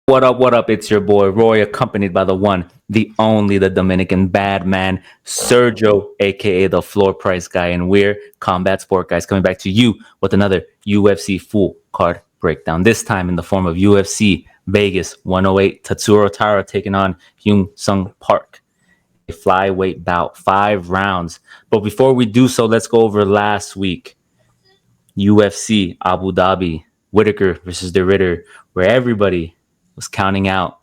What up, what up? It's your boy Roy, accompanied by the one, the only, the Dominican bad man, Sergio, aka the floor price guy, and we're Combat Sport Guys, coming back to you with another UFC full card breakdown. This time in the form of UFC Vegas 108, Tatsuro Taira taking on Hyun Sung Park. A flyweight bout, 5 rounds. But before we do so, let's go over last week. UFC Abu Dhabi, Whittaker versus the Ritter, where everybody was counting out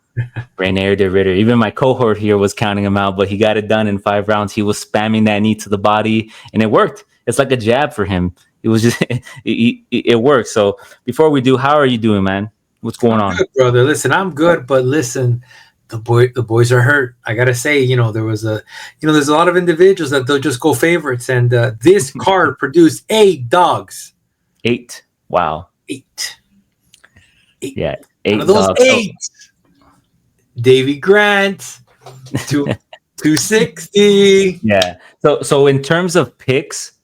Brenner the Ritter. Even my cohort here was counting him out, but he got it done in 5 rounds. He was spamming that knee to the body, and it worked. It's like a jab for him. It was just it worked. So before we do, how are you doing, man? What's going on? Good, brother. Listen, I'm good, but listen, the boys are hurt. I gotta say, there's a lot of individuals that they'll just go favorites, and this card produced 8 dogs. 8. Wow. 8. Yeah. 8 Out of those dogs. 8, Davy Grant, 260. Yeah. So in terms of picks,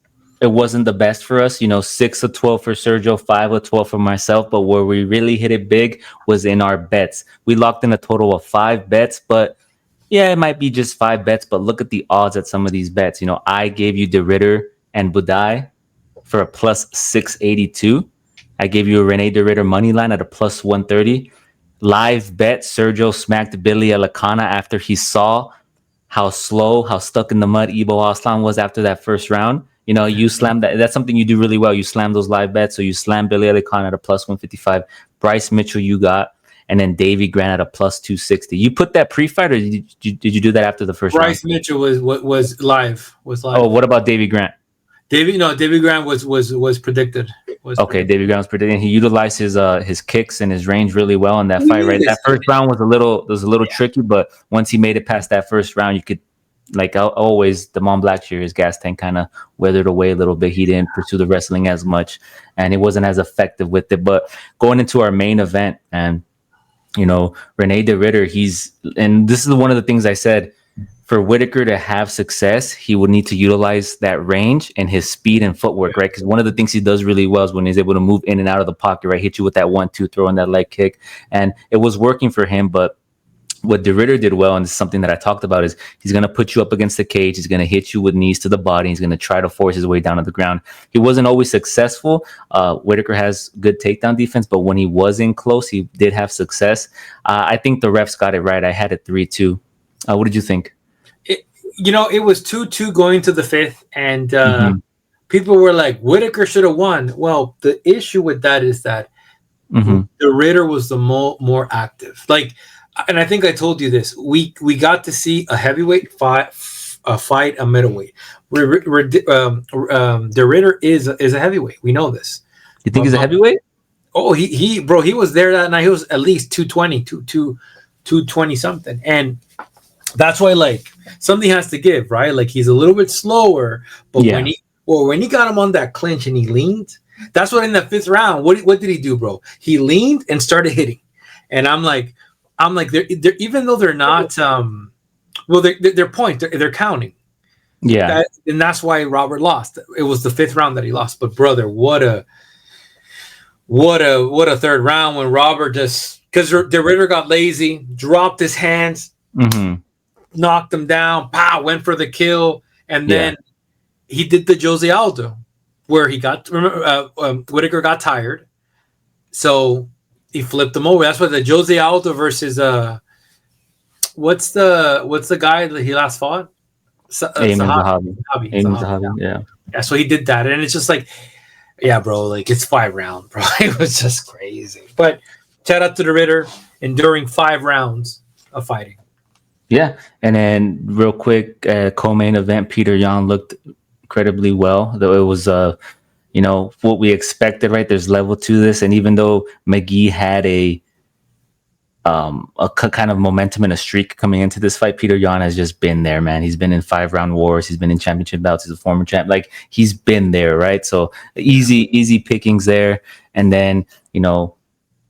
it wasn't the best for us. 6 of 12 for Sergio, 5 of 12 for myself. But where we really hit it big was in our bets. We locked in a total of 5 bets, but yeah, it might be just 5 bets. But look at the odds at some of these bets. I gave you the Ritter and Budai for a plus 682. I gave you a Rene de Ritter money line at a plus 130. Live bet, Sergio smacked Billy Alacana after he saw how slow, how stuck in the mud Ibo Aslan was after that first round. You slammed that. That's something you do really well. You slam those live bets. So you slammed Billy Alacana at a plus 155. Bryce Mitchell you got. And then Davy Grant at a plus 260. You put that pre-fight, or did you do that after the first round? Bryce Mitchell was live. Oh, what about Davy Grant? Davy Grant was predicted. Okay, Davy Grant was predicting. He utilized his kicks and his range really well in that fight. Right, that first round was a little tricky, but once he made it past that first round, you could, like always, the Mont Black here, his gas tank kind of weathered away a little bit. He didn't pursue the wrestling as much, and he wasn't as effective with it. But going into our main event, and Rene de Ritter, and this is one of the things I said. For Whittaker to have success, he would need to utilize that range and his speed and footwork, right? Because one of the things he does really well is when he's able to move in and out of the pocket, right? Hit you with that 1-2, throw in that leg kick. And it was working for him. But what de Ritter did well, and this is something that I talked about, is he's going to put you up against the cage. He's going to hit you with knees to the body. He's going to try to force his way down to the ground. He wasn't always successful. Whittaker has good takedown defense, but when he was in close, he did have success. I think the refs got it right. I had it 3-2. What did you think? It was 2-2 going to the 5th, and people were like, Whittaker should have won. Well, the issue with that is that the Ritter was the more active. And I think I told you this. We got to see a heavyweight fight a middleweight. The Ritter is a heavyweight. We know this. You think he's a heavyweight? Oh, he was there that night. He was at least 220, 220 something, and that's why, something has to give, right? He's a little bit slower, but when he got him on that clinch and he leaned, that's what in the 5th round. What did he do, bro? He leaned and started hitting, and I'm like, they're even though they're not, they're counting, yeah, and that's why Robert lost. It was the 5th round that he lost. But brother, what a 3rd round when Robert because the Ritter got lazy, dropped his hands. Knocked him down, went for the kill, and then he did the Jose Aldo, where he got Whittaker got tired, so he flipped him over. That's what the Jose Aldo versus what's the guy that he last fought? Zahabi. Yeah. So he did that, and it's just bro, it's 5 rounds, bro. It was just crazy. But shout out to the Ritter enduring 5 rounds of fighting. Yeah, and then real quick, co-main event, Peter Yan looked incredibly well. Though it was, what we expected. Right, there's level to this, and even though Magny had a kind of momentum and a streak coming into this fight, Peter Yan has just been there, man. He's been in 5-round wars. He's been in championship bouts. He's a former champ. He's been there, right? So easy pickings there, and then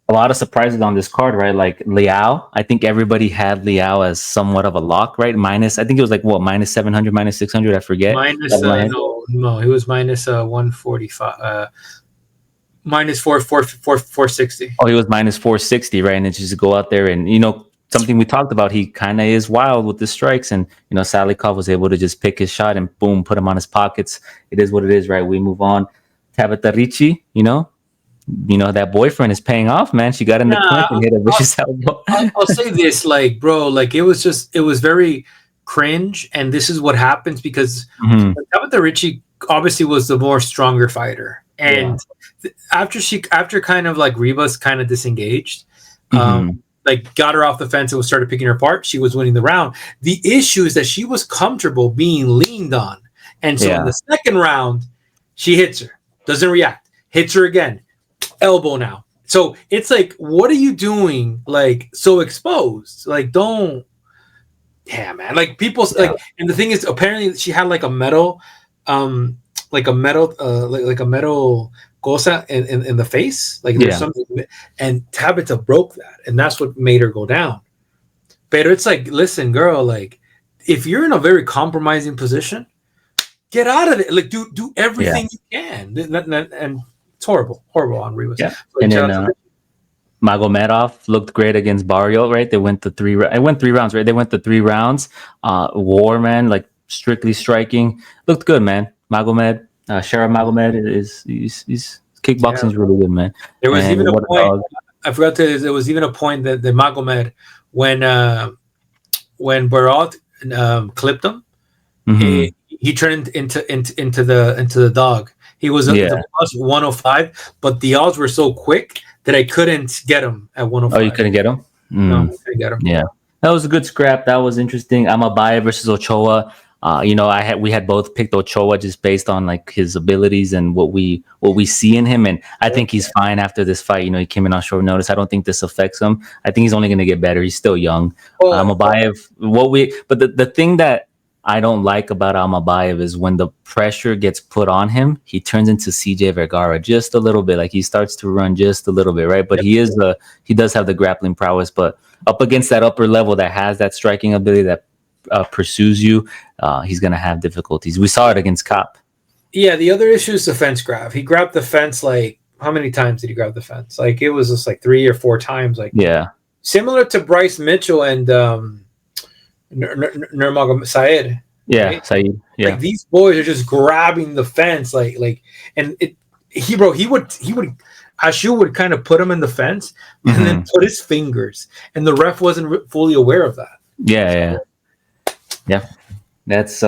a lot of surprises on this card, right? Liao, I think everybody had Liao as somewhat of a lock, right? Minus, I think it was minus 700, minus 600, I forget. No, he was minus 145. minus 460. Oh, he was minus 460, right? And then just go out there and, something we talked about, he kind of is wild with the strikes. And, Salikov was able to just pick his shot and boom, put him on his pockets. It is what it is, right? We move on. Tabitha Ricci, that boyfriend is paying off, man. She got in the clinch and hit a vicious elbow. I'll say this, bro, it was very cringe. And this is what happens because Tabitha Ricci obviously was the more stronger fighter. And after kind of Reba's kind of disengaged, got her off the fence and started picking her apart, she was winning the round. The issue is that she was comfortable being leaned on. And so in the second round, she hits her, doesn't react, hits her again, elbow now. So it's what are you doing? So exposed. Don't. Yeah, man. People and the thing is, apparently she had a metal cosa in the face, there's something, and Tabitha broke that, and that's what made her go down. But it's listen, girl, if you're in a very compromising position, get out of it. Do everything you can, and it's horrible on Rivas. Yeah, and then Magomedov looked great against Barrio, right? They went to 3 rounds, right? They went to 3 rounds. War, man, strictly striking, looked good, man. Magomed. Sharaf Magomed he's kickboxing is really good, man. There was even a point. I forgot to. There was even a point that the Magomed when Barat clipped him, he turned into the dog. He was the plus 105, but the odds were so quick that I couldn't get him at 105. Oh, you couldn't get him? No, I couldn't get him. Yeah, that was a good scrap. That was interesting. Amabaya versus Ochoa. We had both picked Ochoa just based on his abilities and what we see in him, and I think he's fine after this fight. He came in on short notice. I don't think this affects him. I think he's only going to get better. He's still young. Amabayev, but the thing that I don't like about Amabayev is when the pressure gets put on him, he turns into CJ Vergara just a little bit. He starts to run just a little bit, right? But he does have the grappling prowess, but up against that upper level that has that striking ability that pursues you, he's going to have difficulties. We saw it against Kopp. Yeah, the other issue is the fence grab. He grabbed the fence how many times did he grab the fence? It was just 3 or 4 times. Similar to Bryce Mitchell and Nurmagomedov Said. Yeah, right? Said. Yeah, these boys are just grabbing the fence, and he would Ashu would kind of put him in the fence and then put his fingers, and the ref wasn't fully aware of that. Yeah. That's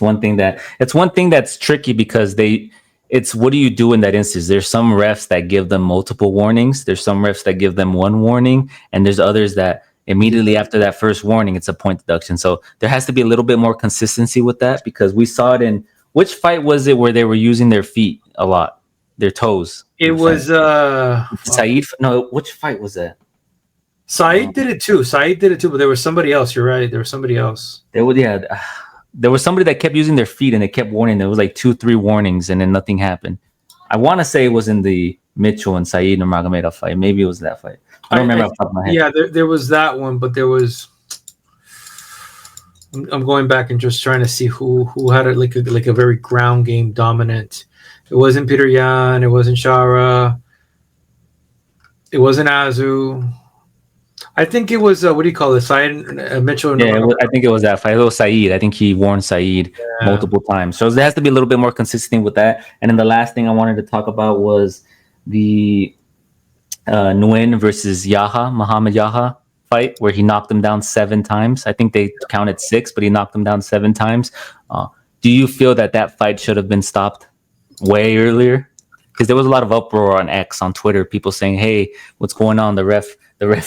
one thing that's tricky because it's what do you do in that instance? There's some refs that give them multiple warnings. There's some refs that give them 1 warning, and there's others that immediately after that first warning, it's a point deduction. So there has to be a little bit more consistency with that because we saw it in which fight was it where they were using their feet a lot, their toes? It was Said. No, which fight was that? Said did it too, but there was somebody else. You're right. There was somebody else. There was somebody that kept using their feet and they kept warning. There was 2-3 warnings and then nothing happened. I want to say it was in the Mitchell and Said Nurmagomedov fight. Maybe it was that fight. I don't remember off the top of my head. Yeah, there was that one, but there was. I'm going back and just trying to see who had it a very ground game dominant. It wasn't Peter Yan. It wasn't Shara. It wasn't Azu. I think it was what do you call it? Said Mitchell. Yeah, I think it was that fight. It was Said. I think he warned Said multiple times. So there has to be a little bit more consistent with that. And then the last thing I wanted to talk about was the Nguyen versus Muhammad Yaha fight, where he knocked him down 7 times. I think they counted 6, but he knocked him down 7 times. Do you feel that fight should have been stopped way earlier? Because there was a lot of uproar on X, on Twitter, people saying, "Hey, what's going on? The ref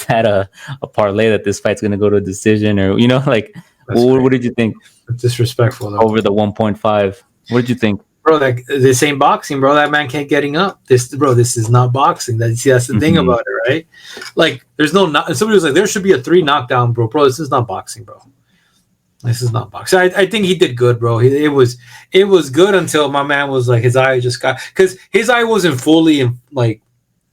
had a parlay that this fight's going to go to a decision," or what did you think? It's disrespectful though. Over the 1.5. What did you think? Bro, this ain't boxing, bro. That man can't getting up. This is not boxing. That's the thing about it, right? There's no somebody was like, there should be a 3 knockdown, bro. Bro, this is not boxing, bro. This is not boxing. I think he did good, bro. It was good until my man was his eye just got, because his eye wasn't fully like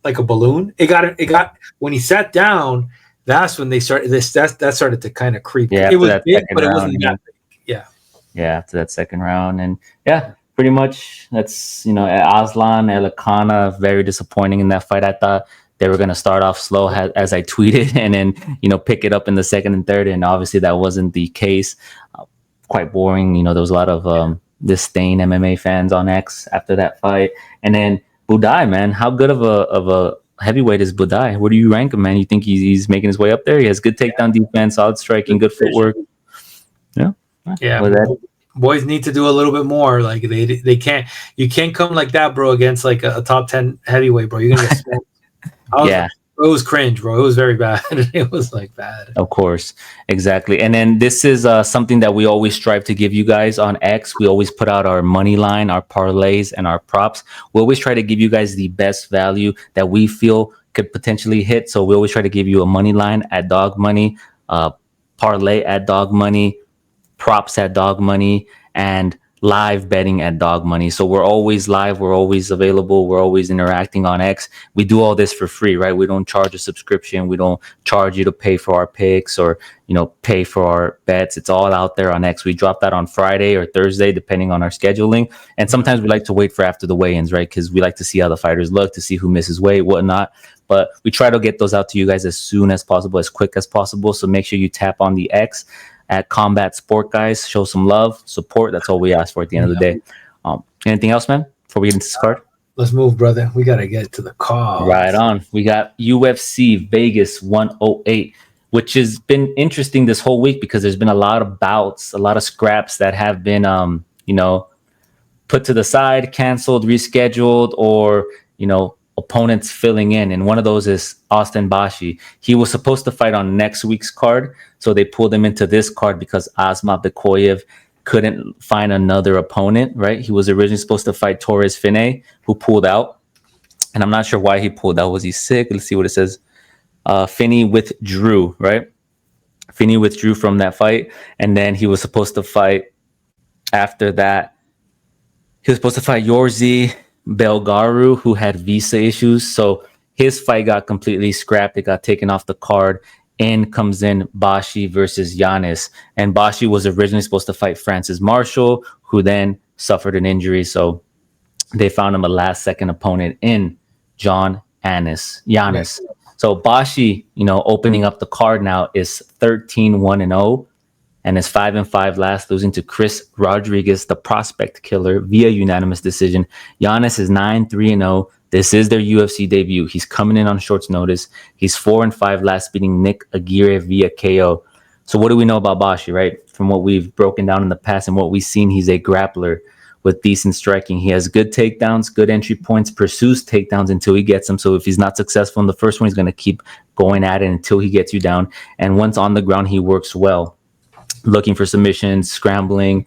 a balloon. It got when he sat down. That's when they started that started to kind of creep. Yeah, it was big, but it wasn't that big. Yeah. Yeah, after that second round, and yeah, pretty much. That's, Aslan, Elikana, very disappointing in that fight. I thought they were going to start off slow, as I tweeted, and then, pick it up in the second and third. And obviously that wasn't the case. Quite boring. There was a lot of disdain MMA fans on X after that fight. And then Budai, man, how good of a heavyweight is Budai? Where do you rank him, man? You think he's making his way up there? He has good takedown defense, solid striking, good footwork. Yeah. Boys need to do a little bit more. Like they can't. You can't come like that, bro, against like a top 10 heavyweight, bro. You're gonna get smoked. Yeah. It was cringe, bro. It was very bad. It was like bad. Of course. Exactly. And then this is something that we always strive to give you guys on X. We always put out our money line, our parlays, and our props. We always try to give you guys the best value that we feel could potentially hit. So we always try to give you a money line at dog money, parlay at dog money, props at dog money, and live betting at dog money. So we're always live, we're always available, we're always interacting on X. We do all this for free, right? We don't charge a subscription, we don't charge you to pay for our picks or pay for our bets. It's all out there on X. We drop that on Friday or Thursday depending on our scheduling, and sometimes we like to wait for after the weigh-ins, right? Because we like to see how the fighters look, to see who misses weight, whatnot. But we try to get those out to you guys as soon as possible, as quick as possible. So make sure you tap on the X at Combat Sport, guys. Show some love, support. That's all we ask for at the end of the day. Anything else, man, before we get into this card? Let's move, brother. We got to get to the card. Right on. We got UFC Vegas 108, which has been interesting this whole week because there's been a lot of bouts, a lot of scraps that have been, put to the side, canceled, rescheduled, or, opponents filling in. And one of those is Austin Bashi. He was supposed to fight on next week's card, so they pulled him into this card because Asma Bekoyev couldn't find another opponent, right? He was originally supposed to fight Torres Finney, who pulled out. And I'm not sure why he pulled out. Was he sick? Let's see what it says. Finney withdrew, right? Finney withdrew from that fight. And then he was supposed to fight after that. He was supposed to fight Yorzi Belgaru, who had visa issues. So his fight got completely scrapped. It got taken off the card. In comes in Bashi versus Yannis. And Bashi was originally supposed to fight Francis Marshall, who then suffered an injury. So they found him a last-second opponent in John Yannis. So Bashi, opening up the card now is 13-1-0. And is 5-5 last, losing to Chris Rodriguez, the prospect killer, via unanimous decision. Yannis is 9-3-0. This is their UFC debut. He's coming in on short notice. He's 4-5 last, beating Nick Aguirre via KO. So what do we know about Bashi, right? From what we've broken down in the past and what we've seen, he's a grappler with decent striking. He has good takedowns, good entry points, pursues takedowns until he gets them. So if he's not successful in the first one, he's going to keep going at it until he gets you down. And once on the ground, he works well, looking for submissions, scrambling,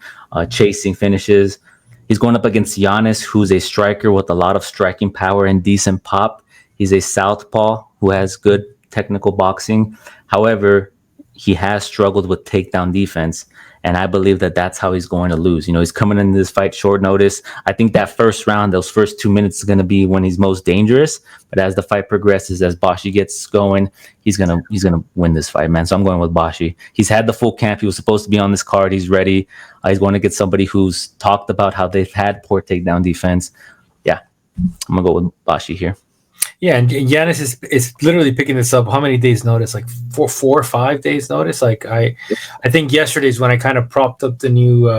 chasing finishes. He's going up against Yannis, who's a striker with a lot of striking power and decent pop. He's a southpaw who has good technical boxing. However, he has struggled with takedown defense, and I believe that that's how he's going to lose. He's coming into this fight short notice. I think that first round, those first 2 minutes, is going to be when he's most dangerous. But as the fight progresses, as Bashi gets going, he's gonna win this fight, man. So I'm going with Bashi. He's had the full camp. He was supposed to be on this card. He's ready. He's going to get somebody who's talked about how they've had poor takedown defense. Yeah, I'm gonna go with Bashi here. Yeah, and Yannis is literally picking this up. How many days notice? Like 4 or 5 days notice. Like I think yesterday's when I kind of propped up the new.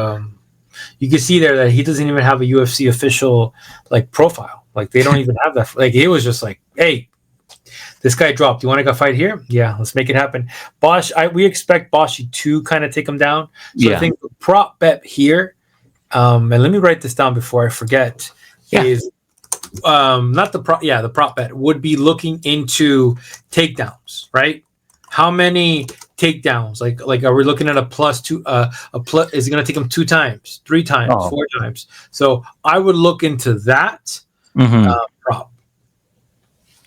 You can see there that he doesn't even have a UFC official like profile. Like they don't even have that. Like he was just like, hey, this guy dropped. You want to go fight here? Yeah, let's make it happen. We expect Bashi to kind of take him down. So I think the prop bet here, and let me write this down before I forget, is not the prop. Yeah, the prop bet would be looking into takedowns, right? How many takedowns? Like are we looking at a +2? Is it going to take him 2 times, 3 times, 4 times? So I would look into that prop.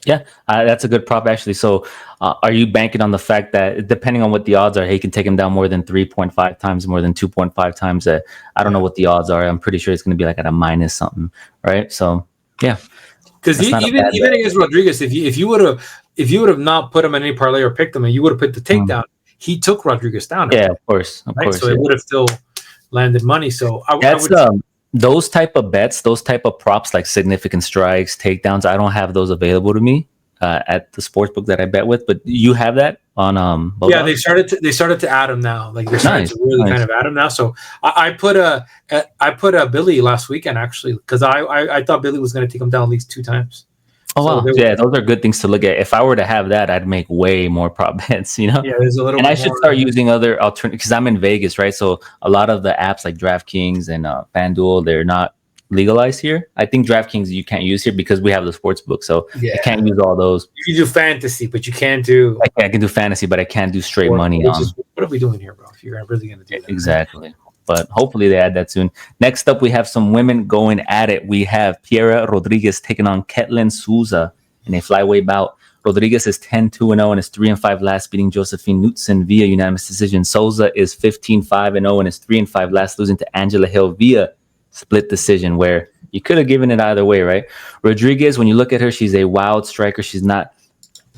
Yeah, that's a good prop, actually. So are you banking on the fact that depending on what the odds are, he can take him down more than 3.5 times, more than 2.5 times? I don't know what the odds are. I'm pretty sure it's going to be like at a minus something, right? So, yeah. Because even against Rodriguez, if you would have not put him in any parlay or picked him, and you would have put the takedown, he took Rodriguez down. Yeah, of course. So it would have still landed money. So those type of bets, those type of props like significant strikes, takedowns, I don't have those available to me at the sports book that I bet with. But you have that on Yeah, they started to add them now. Like they're starting to really kind of add them now. So I put a Billy last weekend actually because I thought Billy was going to take him down at least 2 times. Oh wow! Yeah, those are good things to look at. If I were to have that, I'd make way more prop bets. You know. Yeah, there's a little. And I should start using other alternatives because I'm in Vegas, right? So a lot of the apps like DraftKings and FanDuel, they're not legalized here. I think DraftKings you can't use here because we have the sports book, so I can't use all those. You can do fantasy, but you can't do. I can do fantasy, but I can't do straight money on. What are we doing here, bro? If you're really going to do that, exactly. But hopefully they add that soon. Next up, we have some women going at it. We have Taira Rodriguez taking on Ketlin Souza in a flyweight bout. Rodriguez is 10-2-0 and is 3-5 last, beating Josephine Knudsen via unanimous decision. Souza is 15-5-0 and is 3-5 last, losing to Angela Hill via split decision, where you could have given it either way, right? Rodriguez, when you look at her, she's a wild striker. She's not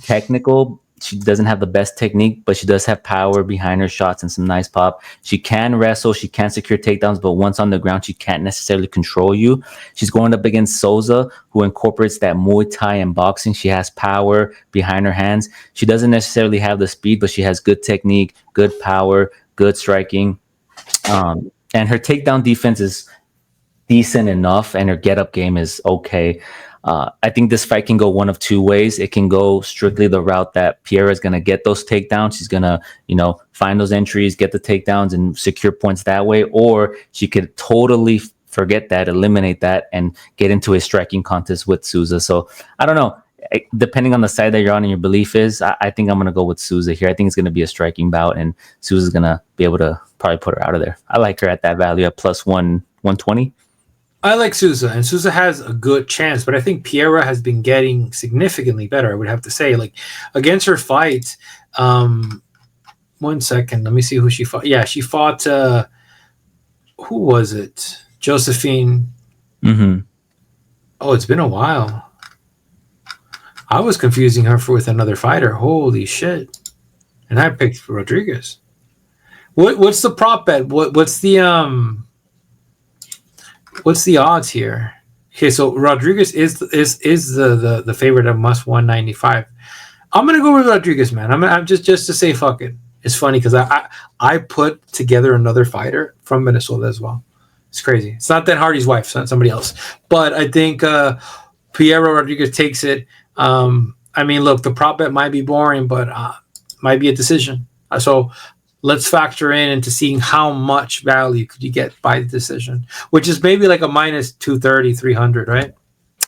technical. She doesn't have the best technique, but she does have power behind her shots and some nice pop. She can wrestle. She can secure takedowns, but once on the ground, she can't necessarily control you. She's going up against Souza, who incorporates that Muay Thai and boxing. She has power behind her hands. She doesn't necessarily have the speed, but she has good technique, good power, good striking. And her takedown defense is decent enough, and her get-up game is okay. I think this fight can go one of two ways. It can go strictly the route that Taira is going to get those takedowns. She's going to, find those entries, get the takedowns, and secure points that way. Or she could totally forget that, eliminate that, and get into a striking contest with Souza. So I don't know. Depending on the side that you're on and your belief is, I think I'm going to go with Souza here. I think it's going to be a striking bout, and Souza's going to be able to probably put her out of there. I like her at that value at plus 120. I like Souza, and Souza has a good chance, but I think Taira has been getting significantly better, I would have to say. Like, against her fight, 1 second, let me see who she fought. Yeah, she fought, who was it? Josephine. Mm-hmm. Oh, it's been a while. I was confusing her with another fighter. Holy shit. And I picked Rodriguez. What's the prop bet? What's the odds here? Okay, so Rodriguez is the favorite at plus 195. I'm gonna go with Rodriguez, man. I'm just to say fuck it. It's funny because I put together another fighter from Minnesota as well. It's crazy. It's not Dan Hardy's wife, it's not somebody else. But I think Taira Rodriguez takes it. I mean, look, the prop bet might be boring, but might be a decision. So let's factor into seeing how much value could you get by the decision, which is maybe like a minus 230, 300, right?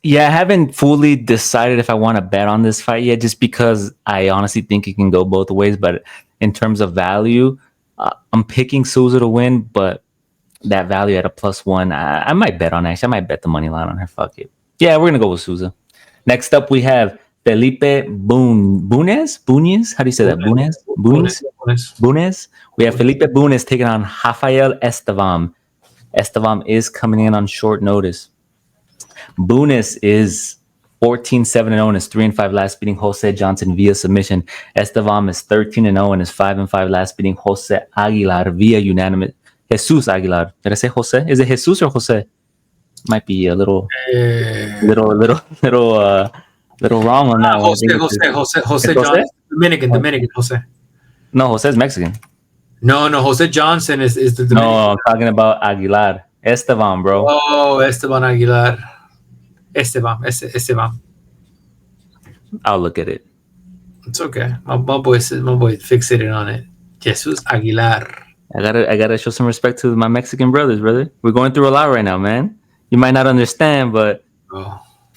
Yeah, I haven't fully decided if I want to bet on this fight yet, just because I honestly think it can go both ways. But in terms of value, I'm picking Souza to win, but that value at a plus 1, I might bet on. Actually, I might bet the money line on her. Fuck it. Yeah, we're going to go with Souza. Next up, we have Felipe Bunes. How do you say that? Bunes. We have Felipe Bunes taking on Rafael Estevam. Estevam is coming in on short notice. Bunes is 14-7-0 and is 3-5 last, beating Jose Johnson via submission. Estevam is 13-0 and is 5-5 last, beating Jose Aguilar via unanimous. Jesus Aguilar. Did I say Jose? Is it Jesus or Jose? Might be a little wrong on that one. Jose Johnson. Dominican Jose. No, Jose's Mexican. No, Jose Johnson is the Dominican. No, I'm talking about Aguilar. Estevam, bro. Oh, Esteban Aguilar. Esteban. I'll look at it. It's okay. My boy fixated on it. Jesus Aguilar. I gotta show some respect to my Mexican brothers, brother. We're going through a lot right now, man. You might not understand, but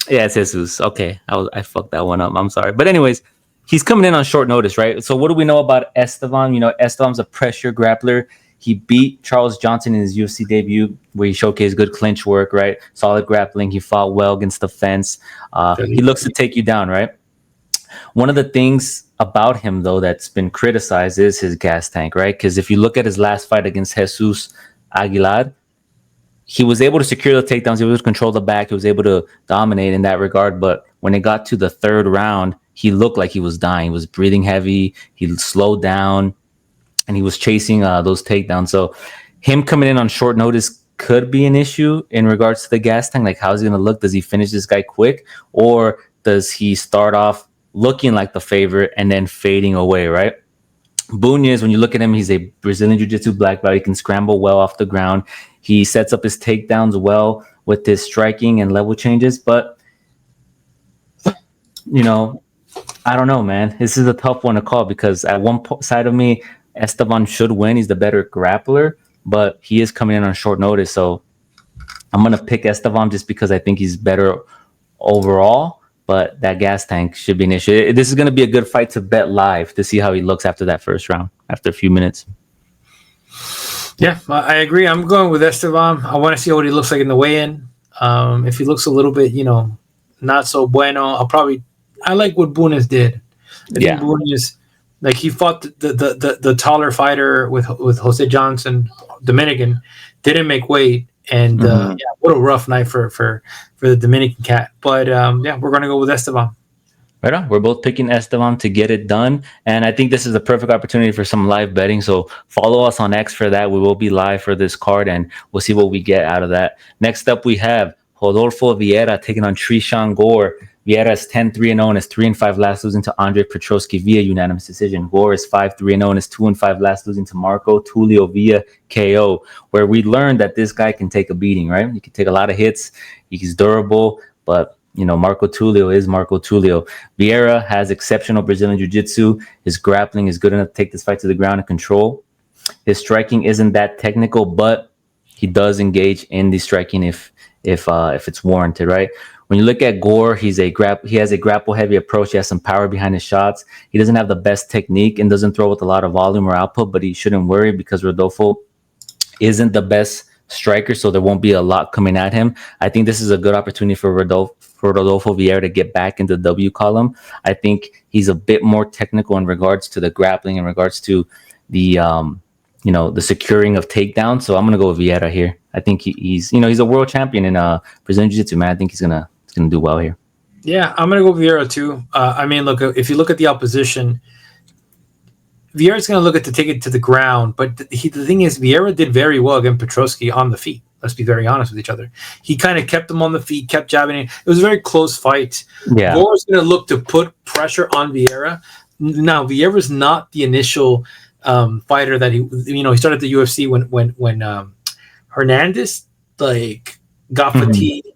yeah, it's Jesus. Okay, I fucked that one up. I'm sorry, but anyways, he's coming in on short notice, right? So what do we know about Estevam? Estevam's a pressure grappler. He beat Charles Johnson in his UFC debut, where he showcased good clinch work, right? Solid grappling. He fought well against the fence. He looks to take you down, right? One of the things about him, though, that's been criticized is his gas tank, right? Because if you look at his last fight against Jesus Aguilar, he was able to secure the takedowns. He was able to control the back. He was able to dominate in that regard. But when it got to the third round, he looked like he was dying. He was breathing heavy. He slowed down, and he was chasing those takedowns. So him coming in on short notice could be an issue in regards to the gas tank. Like, how's he going to look? Does he finish this guy quick, or does he start off looking like the favorite and then fading away, right? Bunes, when you look at him, he's a Brazilian Jiu-Jitsu black belt. He can scramble well off the ground. He sets up his takedowns well with his striking and level changes. But, you know, I don't know, man. This is a tough one to call because at one side of me, Estevam should win. He's the better grappler, but he is coming in on short notice. So I'm going to pick Estevam just because I think he's better overall. But that gas tank should be an issue. This is going to be a good fight to bet live to see how he looks after that first round, after a few minutes. Yeah, I agree. I'm going with Estevam. I want to see what he looks like in the weigh-in. If he looks a little bit, not so bueno, I like what Bunes did. I think Bunes, like, he fought the taller fighter with Jose Johnson, Dominican, didn't make weight. And what a rough night for the Dominican cat. But we're going to go with Estevam. Right on. We're both picking Estevam to get it done. And I think this is a perfect opportunity for some live betting. So follow us on X for that. We will be live for this card, and we'll see what we get out of that. Next up, we have Rodolfo Vieira taking on Trishan Gore. Vieira is 10-3-0 and is 3-5 last losing to Andre Petrosky via unanimous decision. Gore is 5-3-0 and is 2-5 last losing to Marco Tulio via KO, where we learned that this guy can take a beating, right? He can take a lot of hits. He's durable, but Marco Tulio is Marco Tulio. Vieira has exceptional Brazilian Jiu-Jitsu. His grappling is good enough to take this fight to the ground and control. His striking isn't that technical, but he does engage in the striking if it's warranted, right? When you look at Gore, he has a grapple-heavy approach. He has some power behind his shots. He doesn't have the best technique and doesn't throw with a lot of volume or output, but he shouldn't worry because Rodolfo isn't the best striker, so there won't be a lot coming at him. I think this is a good opportunity for Rodolfo Vieira to get back into the W column. I think he's a bit more technical in regards to the grappling, in regards to the the securing of takedowns. So I'm gonna go with Vieira here. I think he's a world champion in Brazilian Jiu-Jitsu, man. I think he's gonna do well here. Yeah, I'm gonna go Vieira too. Look, if you look at the opposition, Vieira's going to look to take it to the ground, but the thing is, Vieira did very well against Petrosky on the feet. Let's be very honest with each other. He kind of kept him on the feet, kept jabbing it. It was a very close fight. Yeah. Gore's going to look to put pressure on Vieira. Now, Vieira's not the initial fighter that he started the UFC when Hernandez got fatigued.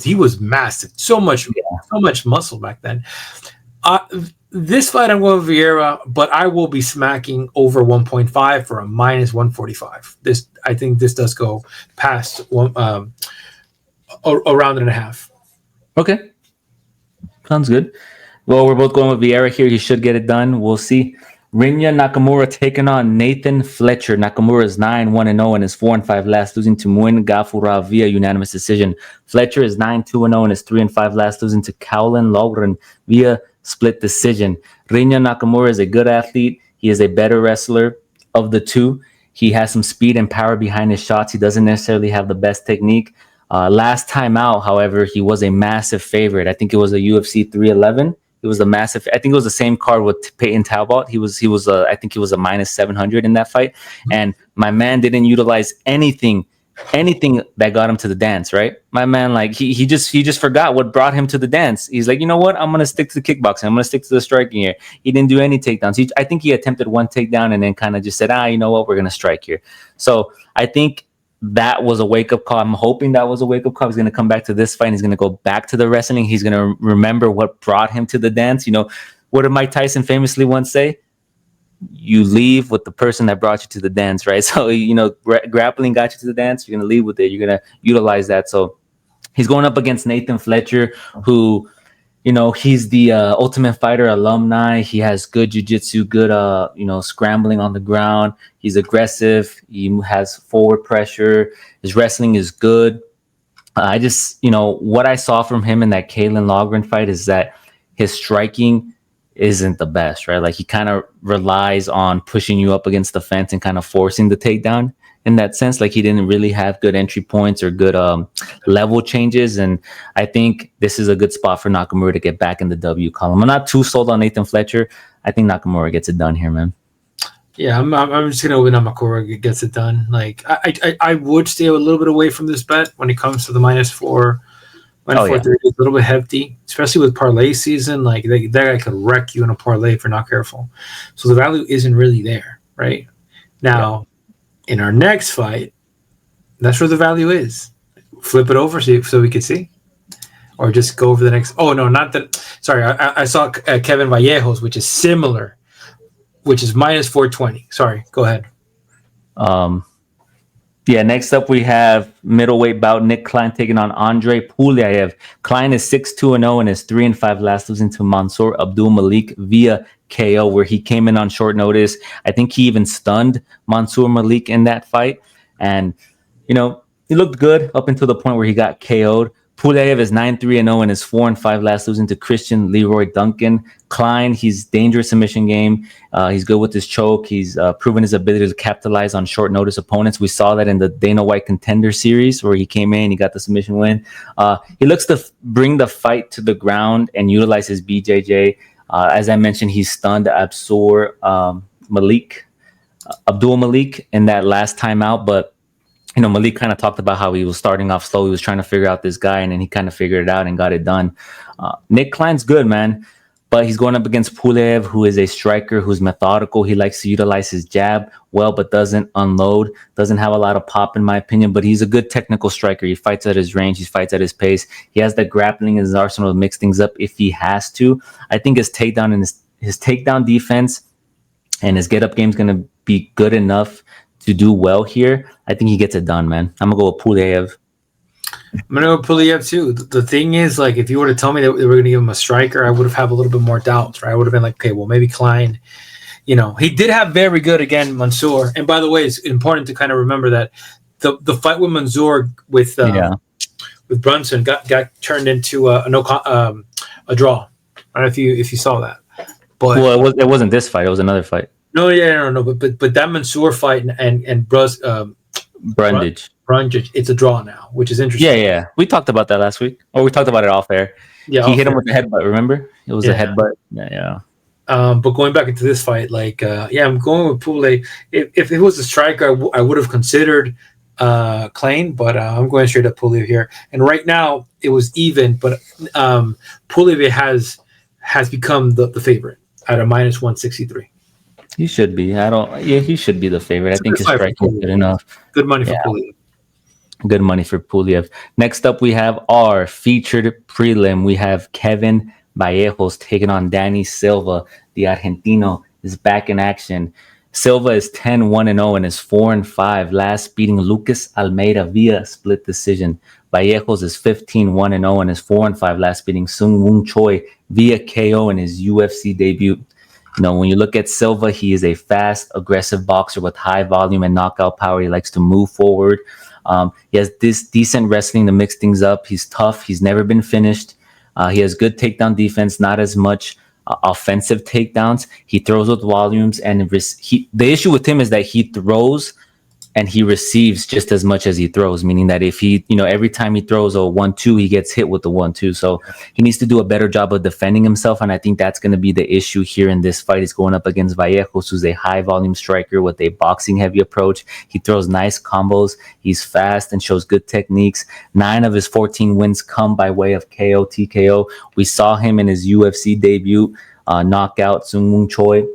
He was massive. So much muscle back then. This fight, I'm going with Vieira, but I will be smacking over 1.5 for a minus 145. I think this does go past a round and a half. Okay. Sounds good. Well, we're both going with Vieira here. He should get it done. We'll see. Rinya Nakamura taking on Nathan Fletcher. Nakamura is 9-1-0 and is 4-5 last, losing to Muin Gafura via unanimous decision. Fletcher is 9-2-0 and is 3-5 last, losing to Kowlin Logren via split decision. Rinya Nakamura is a good athlete. He is a better wrestler of the two. He has some speed and power behind his shots. He doesn't necessarily have the best technique. Last time out, however, he was a massive favorite. I think it was a UFC 311. It was a massive. I think it was the same card with Peyton Talbot. He was. I think he was a minus 700 in that fight. And my man didn't utilize anything that got him to the dance, right? My man, he just forgot what brought him to the dance. He's like, you know what? I'm gonna stick to the kickboxing. I'm gonna stick to the striking here. He didn't do any takedowns. I think he attempted one takedown and then kind of just said, you know what? We're gonna strike here. So I think that was a wake up call. I'm hoping that was a wake up call. He's gonna come back to this fight. He's gonna go back to the wrestling. He's gonna remember what brought him to the dance. What did Mike Tyson famously once say? You leave with the person that brought you to the dance, right? So, grappling got you to the dance. You're going to leave with it. You're going to utilize that. So he's going up against Nathan Fletcher, who, he's the Ultimate Fighter alumni. He has good jiu-jitsu, good, scrambling on the ground. He's aggressive. He has forward pressure. His wrestling is good. I just, what I saw from him in that Kaylen Logren fight is that his striking isn't the best, right? He kind of relies on pushing you up against the fence and kind of forcing the takedown in that sense. He didn't really have good entry points or good level changes. And I think this is a good spot for Nakamura to get back in the W column. I'm not too sold on Nathan Fletcher. I think Nakamura gets it done here, man. Yeah, I'm just gonna win Nakamura gets it done. Like I would stay a little bit away from this bet when it comes to the -4, -430. It's a little bit hefty, especially with parlay season. Like that guy could wreck you in a parlay if you're not careful. So the value isn't really there, right? Now, in our next fight, that's where the value is. Flip it over so we can see, or just go over the next. Oh no, not that. Sorry, I saw Kevin Vallejos, which is similar, which is -420. Sorry, go ahead. Yeah, next up we have middleweight bout Nick Klein taking on Andre Pulyaev. Klein is 6-2-0 and is 3-5 last losing to Mansour Abdul Malik via KO, where he came in on short notice. I think he even stunned Mansour Malik in that fight. And, you know, he looked good up until the point where he got KO'd. Pulyaev is 9-3-0 and is 4-5 last losing to Christian Leroy Duncan. Klein, he's dangerous submission game. He's good with his choke. He's proven his ability to capitalize on short notice opponents. We saw that in the Dana White Contender Series where he came in, he got the submission win. He looks to bring the fight to the ground and utilize his BJJ. As I mentioned, he stunned Abdul Malik in that last time out, but you know, Malik kind of talked about how he was starting off slow. He was trying to figure out this guy, and then he kind of figured it out and got it done. Nick Klein's good, man, but he's going up against Pulyaev, who is a striker who's methodical. He likes to utilize his jab well, but doesn't unload, doesn't have a lot of pop, in my opinion, but he's a good technical striker. He fights at his range. He fights at his pace. He has the grappling in his arsenal to mix things up if he has to. I think his takedown and his takedown defense and his get-up game is going to be good enough to do well here. I think he gets it done, man. I'm gonna go with Pulyaev. I'm gonna go with Pulyaev too. The thing is, like, if you were to tell me that we were gonna give him a striker, I would have had a little bit more doubts, right? I would have been like, okay, well, maybe Klein. You know, he did have very good again, Mansour. And by the way, it's important to kind of remember that the fight with Mansour with Brunson got turned into a draw. I don't know if you saw that. But it wasn't this fight. It was another fight. No, but that Mansour fight and Brundage, it's a draw now, which is interesting. Yeah. We talked about that last week, or we talked about it off air. Yeah, he hit him with the headbutt. Remember, it was a headbutt. Yeah. But going back into this fight, like, I'm going with Pulyaev. If it was a striker, I would have considered Klein, but I'm going straight up Pulyaev here. And right now, it was even, but Pulyaev has become the favorite at a -163. He should be. He should be the favorite. I think his striking is good enough. Good money for Pulyaev. Good money for Pulyaev. Next up, we have our featured prelim. We have Kevin Vallejos taking on Danny Silva. The Argentino is back in action. Silva is 10-1-0 and is 4-5, last beating Lucas Almeida via split decision. Vallejos is 15-1-0 and is 4-5, last beating Sung Woo Choi via KO in his UFC debut. You know, when you look at Silva, he is a fast, aggressive boxer with high volume and knockout power. He likes to move forward. He has this decent wrestling to mix things up. He's tough. He's never been finished. He has good takedown defense, not as much offensive takedowns. He throws with volumes, and the issue with him is that he throws and he receives just as much as he throws, meaning that if he, every time he throws a 1-2, he gets hit with the 1-2. So he needs to do a better job of defending himself. And I think that's going to be the issue here in this fight. He's going up against Vallejos, who's a high volume striker with a boxing heavy approach. He throws nice combos. He's fast and shows good techniques. 9 of his 14 wins come by way of KO, TKO. We saw him in his UFC debut, knock out Sung Woo Choi,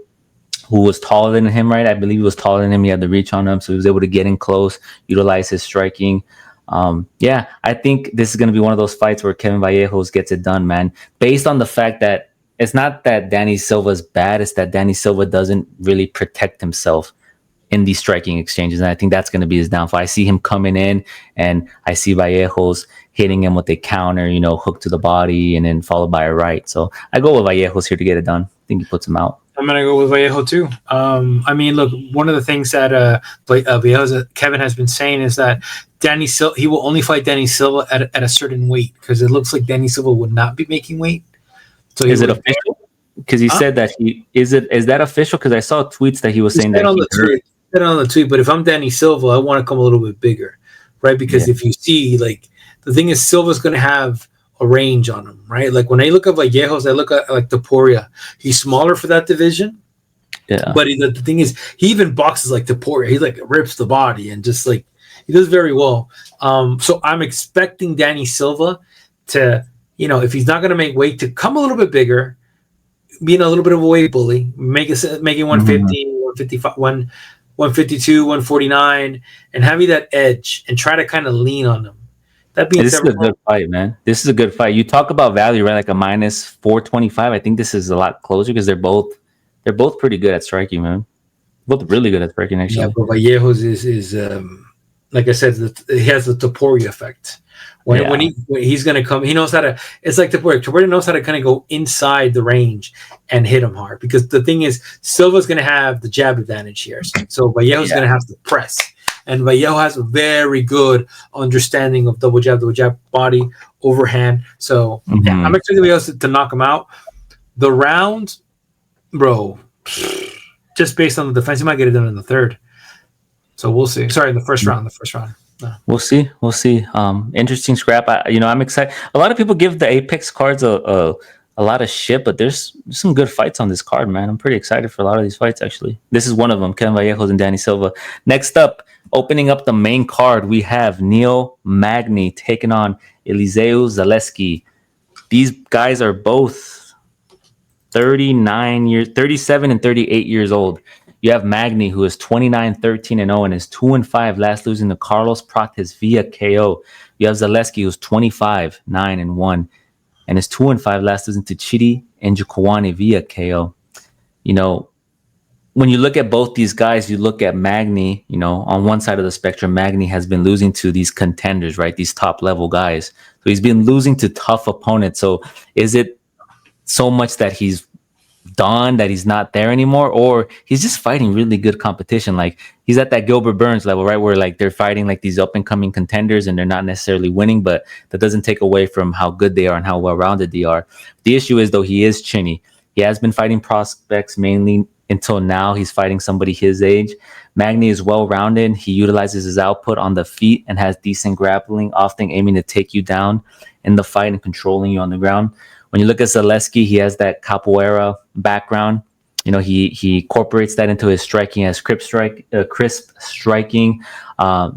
who was taller than him, right? I believe he was taller than him. He had the reach on him, so he was able to get in close, utilize his striking. I think this is going to be one of those fights where Kevin Vallejos gets it done, man. Based on the fact that it's not that Danny Silva's bad, it's that Danny Silva doesn't really protect himself in these striking exchanges, and I think that's going to be his downfall. I see him coming in, and I see Vallejos hitting him with a counter, hook to the body, and then followed by a right. So I go with Vallejos here to get it done. I think he puts him out. I'm going to go with Vallejo too. Look, one of the things that Kevin has been saying is that Danny Silva, he will only fight Danny Silva at a certain weight, because it looks like Danny Silva would not be making weight. So is it official? Because he said that is that official? Because I saw tweets that he was saying that on the tweet. But if I'm Danny Silva, I want to come a little bit bigger, right? Because if you see, like, the thing is, Silva's going to have a range on him, right? Like when I look at Vallejos, I look at like Taporia. He's smaller for that division. Yeah. But the thing is, he even boxes like Taira. He like rips the body and just like he does very well. So I'm expecting Danny Silva to, if he's not going to make weight, to come a little bit bigger, being a little bit of a weight bully, making 150, 155, 152, 149, and having that edge and try to kind of lean on him. This is a good fight, man. This is a good fight. You talk about value, right? Like a minus 425. I think this is a lot closer because they're both pretty good at striking, man. Both really good at striking, actually. Yeah, but Vallejos is like I said, he has the Taira effect. When he's gonna come, he knows how to. It's like Taira knows how to kind of go inside the range and hit him hard. Because the thing is, Silva's gonna have the jab advantage here, so Vallejos gonna have to press. And Vallejos has a very good understanding of double jab, body, overhand. So I'm expecting Vallejos to knock him out. The round, bro, just based on the defense, he might get it done in the third. So we'll see. Sorry, the first round. No. We'll see. Interesting scrap. I'm excited. A lot of people give the Apex cards a lot of shit, but there's some good fights on this card, man. I'm pretty excited for a lot of these fights, actually. This is one of them, Ken Vallejos and Danny Silva. Next up, opening up the main card, we have Neil Magny taking on Eliseu Zaleski. These guys are both 37 and 38 years old. You have Magny, who is 29-13-0 and is 2-5, last losing to Carlos Prates via KO. You have Zaleski, who's 25-9-1 and is 2-5, last losing to Chidi and Njokuani via KO. When you look at both these guys, you look at Magny, on one side of the spectrum, Magny has been losing to these contenders, right? These top level guys. So he's been losing to tough opponents. So is it so much that he's done, that he's not there anymore, or he's just fighting really good competition? Like he's at that Gilbert Burns level, right, where like they're fighting like these up and coming contenders and they're not necessarily winning, but that doesn't take away from how good they are and how well rounded they are. The issue is, though, he is chinny. He has been fighting prospects mainly until now. He's fighting somebody his age. Magny is well rounded. He utilizes his output on the feet and has decent grappling, often aiming to take you down in the fight and controlling you on the ground. When you look at Zaleski, he has that capoeira background. He incorporates that into his striking as crisp striking.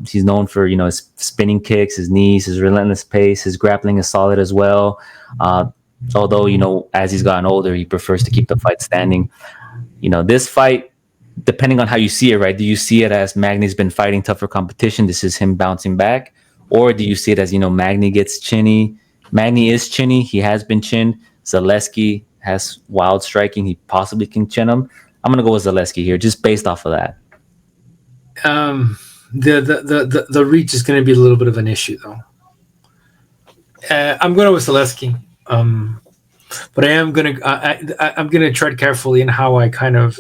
He's known for, his spinning kicks, his knees, his relentless pace. His grappling is solid as well. Although, as he's gotten older, he prefers to keep the fight standing. This fight, depending on how you see it, right? Do you see it as Magny's been fighting tougher competition? This is him bouncing back. Or do you see it as, Magny gets chinny? Magny is chinny. He has been chinned. Zaleski has wild striking. He possibly can chin him. I'm going to go with Zaleski here, just based off of that. The reach is going to be a little bit of an issue, though. I'm going with Zaleski. But I'm going to tread carefully in how I kind of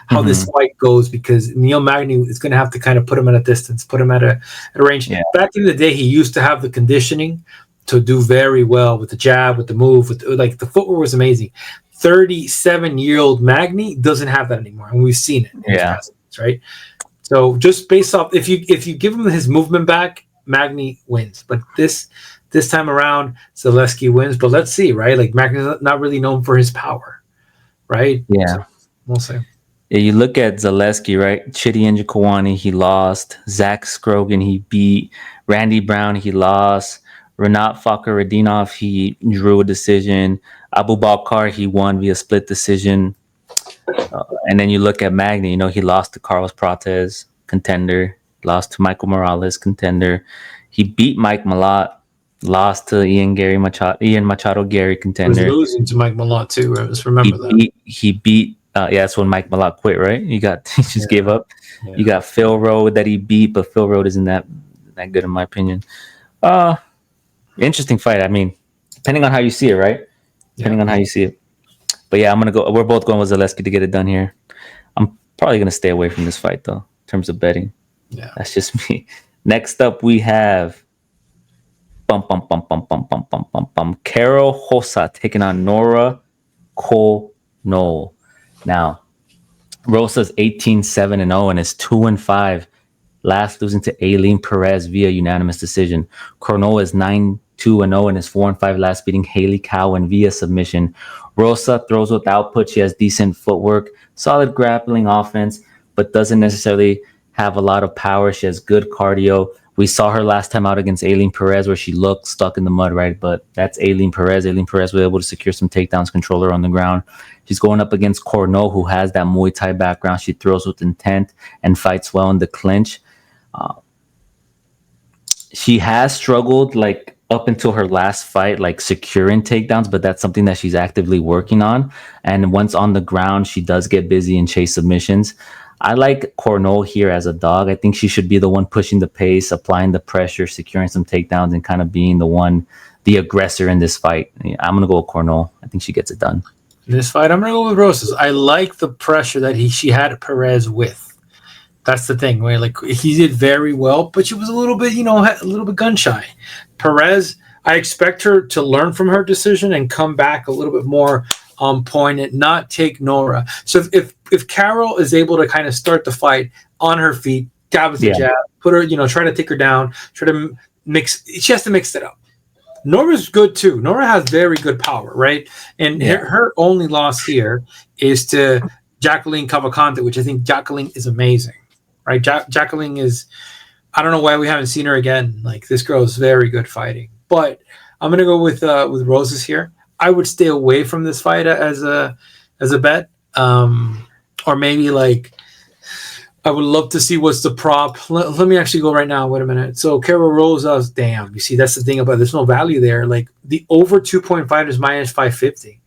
how this fight goes, because Neil Magny is going to have to kind of put him at a distance, put him at a range. Yeah. Back in the day, he used to have the conditioning to do very well with the jab, with the move, with the footwork was amazing. 37-year-old Magny doesn't have that anymore, and we've seen it. Past, right? So just based off, if you give him his movement back, Magny wins. But this time around, Zaleski wins. But let's see, right? Like Magny's not really known for his power, right? Yeah, so we'll see. Yeah, you look at Zaleski, right? Chidi and Njokuani, he lost. Zach Scrogan, he beat. Randy Brown, he lost. Renat Fakhretdinov, he drew a decision. Abu Bakr, he won via split decision. And then you look at Magny, he lost to Carlos Prates, contender. Lost to Michael Morales, contender. He beat Mike Malott. Lost to Ian Machado Gary, contender. He was losing to Mike Malott too. I just remember that. He beat. That's when Mike Malott quit, right? He just gave up. Yeah. You got Phil Road that he beat, but Phil Road isn't that good in my opinion. Interesting fight. I mean, depending on how you see it, right? Depending on how you see it. But yeah, I'm gonna go. We're both going with Zaleski to get it done here. I'm probably gonna stay away from this fight though, in terms of betting. Yeah, that's just me. Next up, we have Carol Rosa taking on Nora Cornolle. Now, Rosa's 18-7-0 and is 2-5. Last losing to Aileen Perez via unanimous decision. Cornolle is 2-0 in his 4-5 last, beating Haley Cowan via submission. Rosa throws with output. She has decent footwork, solid grappling offense, but doesn't necessarily have a lot of power. She has good cardio. We saw her last time out against Aileen Perez where she looked stuck in the mud, right? But that's Aileen Perez. Aileen Perez was able to secure some takedowns, control her on the ground. She's going up against Cornolle, who has that Muay Thai background. She throws with intent and fights well in the clinch. She has struggled like up until her last fight, like securing takedowns, but that's something that she's actively working on. And once on the ground, she does get busy and chase submissions. I like Cornolle here as a dog. I think she should be the one pushing the pace, applying the pressure, securing some takedowns, and kind of being the aggressor in this fight. I'm going to go with Cornolle. I think she gets it done. In this fight, I'm going to go with Rosas. I like the pressure that she had Perez with. That's the thing, where like he did very well, but she was a little bit, a little bit gun shy. Perez, I expect her to learn from her decision and come back a little bit more on point and not take Nora. So if Carol is able to kind of start the fight on her feet, jab with the jab, put her, try to take her down, try to mix. She has to mix it up. Nora's good too. Nora has very good power, right? And her only loss here is to Jacqueline Cavalcante, which I think Jacqueline is amazing. Right, Jacqueline is. I don't know why we haven't seen her again. Like this girl is very good fighting, but I'm gonna go with Rosas here. I would stay away from this fight as a bet, or maybe like I would love to see what's the prop. Let me actually go right now. Wait a minute. So Carol Rosas, damn. You see, that's the thing about there's no value there. Like the over 2.5 is minus 550,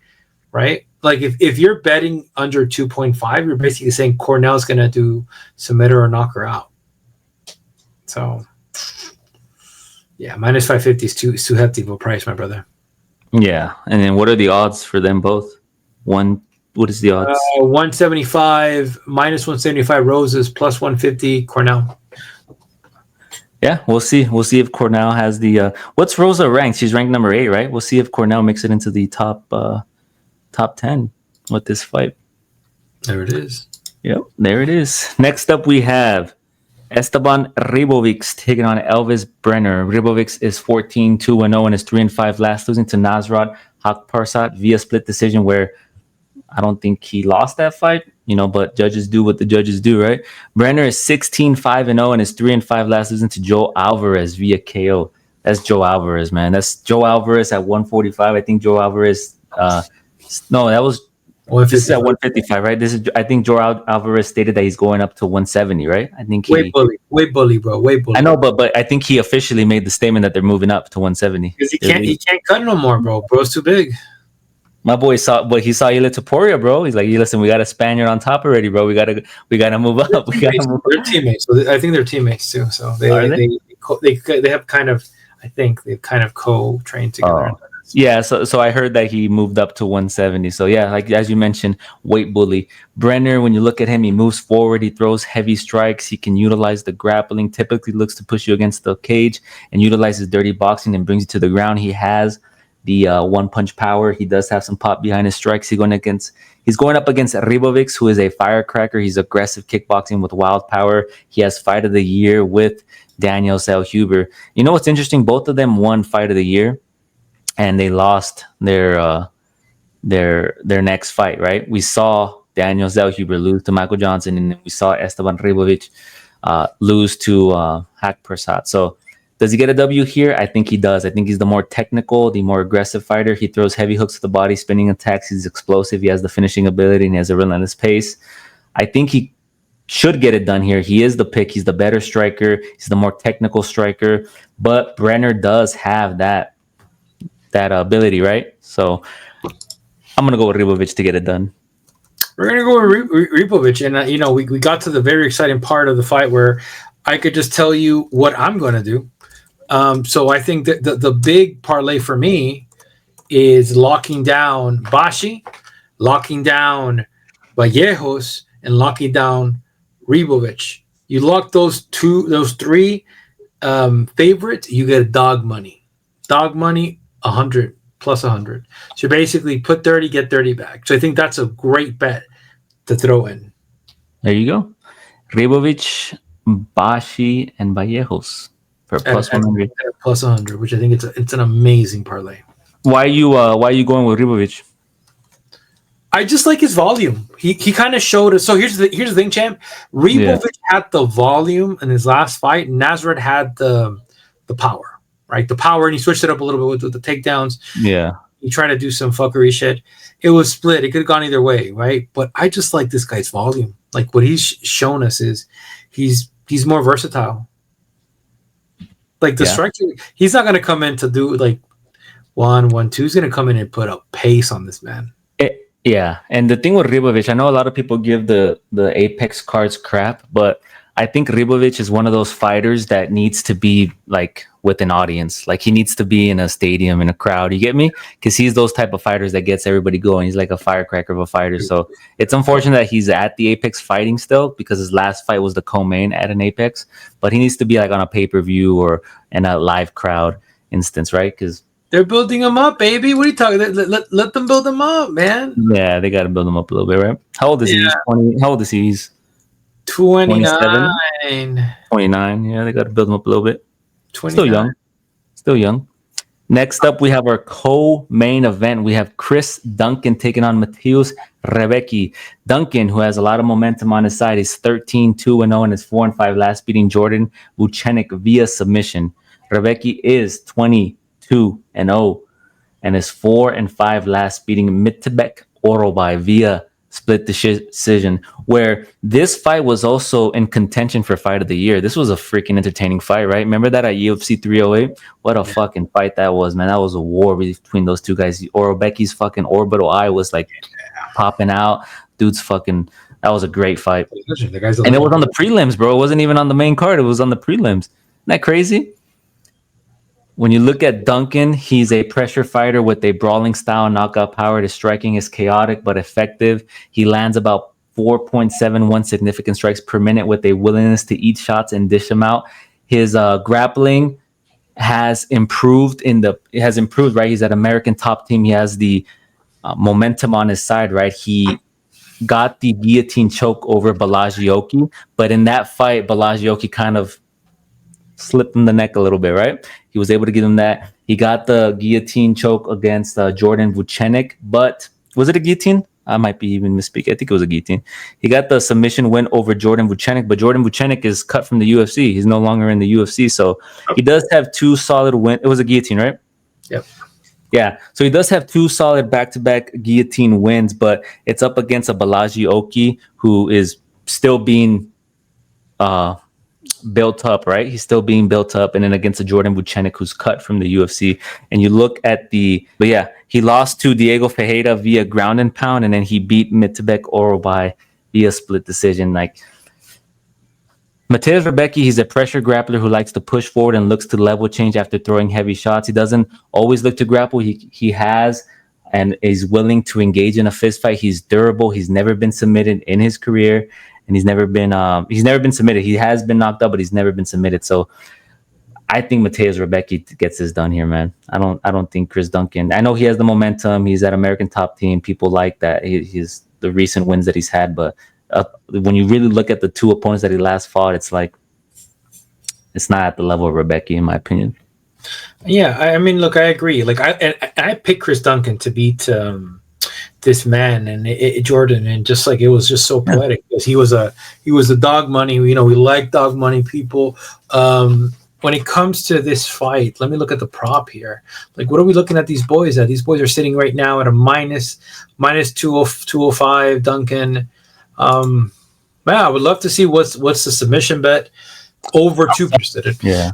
right? Like if you're betting under 2.5, you're basically saying Cornell's gonna do submit her or knock her out. So yeah, minus 550 is too hefty of a price, my brother. Yeah, and then what are the odds for them both? What is the odds? 175 minus 175 Roses plus 150 Cornell. Yeah, we'll see. We'll see if Cornell has the. What's Rosa ranked? She's ranked number 8, right? We'll see if Cornell makes it into the top 10 with this fight. There it is. Yep, there it is. Next up, we have Estevam Ribovics taking on Elvis Brenner. Ribovics is 14-2-0 in his 3-5 last, losing to Nasrat Hakparsat via split decision, where I don't think he lost that fight, but judges do what the judges do, right? Brenner is 16-5-0 in his 3-5 last, losing to Joe Alvarez via KO. That's Joe Alvarez, man. That's Joe Alvarez at 145. I think Joe Alvarez. No, that was. This is at 155, right? I think Joe Alvarez stated that he's going up to 170, right? I think way bully, bro. Way bully. I know, but I think he officially made the statement that they're moving up to 170. Because he can't cut no more, bro. Bro's too big. My boy saw Ila Topuria, bro. He's like, listen, we got a Spaniard on top already, bro. We gotta move up. They're teammates. So I think they're teammates too. So they have kind of, I think they've kind of co-trained together. Yeah, so I heard that he moved up to 170. So yeah, like as you mentioned, weight bully. Brenner, when you look at him, he moves forward, he throws heavy strikes, he can utilize the grappling, typically looks to push you against the cage and utilizes dirty boxing and brings you to the ground. He has the one punch power. He does have some pop behind his strikes. He's going up against Ribovics, who is a firecracker. He's aggressive kickboxing with wild power. He has fight of the year with Daniel Zellhuber. You know what's interesting? Both of them won fight of the year, and they lost their next fight, right? We saw Daniel Zellhuber lose to Michael Johnson, and then we saw Estevam Ribovics lose to Hakparsat. So does he get a W here? I think he does. I think he's the more technical, the more aggressive fighter. He throws heavy hooks to the body, spinning attacks. He's explosive. He has the finishing ability, and he has a relentless pace. I think he should get it done here. He is the pick. He's the better striker. He's the more technical striker. But Brenner does have that ability, right? So I'm going to go with Ribovics to get it done. We're going to go with Ribovics. And, we got to the very exciting part of the fight where I could just tell you what I'm going to do. So I think that the big parlay for me is locking down Bashi, locking down Vallejos, and locking down Ribovics. You lock those three favorites, you get dog money. Dog money, 100 plus 100. So basically put 30, get 30 back. So I think that's a great bet to throw in. There you go. Ribovics, Bashi, and Vallejos. for plus 100. Plus 100, which I think it's an amazing parlay. Why are you going with Ribovics? I just like his volume. He kind of showed us. So here's the thing, champ. Ribovics had the volume in his last fight. Nasrat had the power, right? The power, and he switched it up a little bit with the takedowns. Yeah. He tried to do some fuckery shit. It was split. It could have gone either way, right? But I just like this guy's volume. Like what he's shown us is he's more versatile. Like the striking, he's not going to come in to do like 1-1-2. He's going to come in and put a pace on this man. Yeah, and the thing with Ribovics, I know a lot of people give the Apex cards crap, but I think Ribovics is one of those fighters that needs to be like with an audience. Like he needs to be in a stadium, in a crowd. You get me? Because he's those type of fighters that gets everybody going. He's like a firecracker of a fighter. So it's unfortunate that he's at the Apex fighting still, because his last fight was the co-main at an Apex. But he needs to be like on a pay-per-view or in a live crowd instance, right? Because they're building him up, baby. What are you talking? Let them build him up, man. Yeah, they got to build him up a little bit, right? How old is he? How old is he? He's 29. 29. Yeah, they got to build him up a little bit. 29. Still young. Next up, we have our co-main event. We have Chris Duncan taking on Mateusz Rebecki. Duncan, who has a lot of momentum on his side, is 13-2-0 and is 4-5 last, beating Jordan Vucenic via submission. Rebecki is 22-0 and is 4-5 last, beating Mitebek Orobai via split decision, where this fight was also in contention for fight of the year. This was a freaking entertaining fight, right? Remember that at UFC 308? What a fucking fight that was, man. That was a war between those two guys. Rebecki's fucking orbital eye was like popping out. Dude's fucking, that was a great fight. And it was on the prelims, bro. It wasn't even on the main card. It was on the prelims. Isn't that crazy? When you look at Duncan, he's a pressure fighter with a brawling style, knockout power. His striking is chaotic but effective. He lands about 4.71 significant strikes per minute with a willingness to eat shots and dish them out. His grappling has improved right? He's at American Top Team. He has the momentum on his side, right? He got the guillotine choke over Balaji, but in that fight, Balaji kind of slipped him the neck a little bit, right? He was able to give him that. He got the guillotine choke against Jordan Vucenic, but was it a guillotine? I might be even misspeaking. I think it was a guillotine. He got the submission win over Jordan Vucenic, but Jordan Vucenic is cut from the UFC. He's no longer in the UFC, so he does have two solid wins. It was a guillotine, right? Yep. Yeah, so he does have two solid back-to-back guillotine wins, but it's up against a Balaji Oki who is still being built up, right? He's still being built up, and then against a Jordan Vucenic who's cut from the UFC. And you look at he lost to Diego Ferreira via ground and pound, and then he beat Mitebek Orobai via split decision. Like Mateusz Rebecki, he's a pressure grappler who likes to push forward and looks to level change after throwing heavy shots. He doesn't always look to grapple. He has and is willing to engage in a fist fight. He's durable. He's never been submitted in his career. And he's never been submitted. He has been knocked out, but he's never been submitted. So I think Mateusz Rebecki gets this done here, man. I don't think Chris Duncan. I know he has the momentum. He's at American Top Team. People like that. He's the recent wins that he's had, but when you really look at the two opponents that he last fought, it's like it's not at the level of Rebecki, in my opinion. Yeah, I mean, look, I agree. Like I picked Chris Duncan to beat this man and Jordan, and just like it was just so poetic because he was a dog money. You know, we like dog money people. When it comes to this fight, let me look at the prop here. Like, what are we looking at these boys at? These boys are sitting right now at a minus 205. Duncan. Man, I would love to see what's the submission bet over 2. Yeah.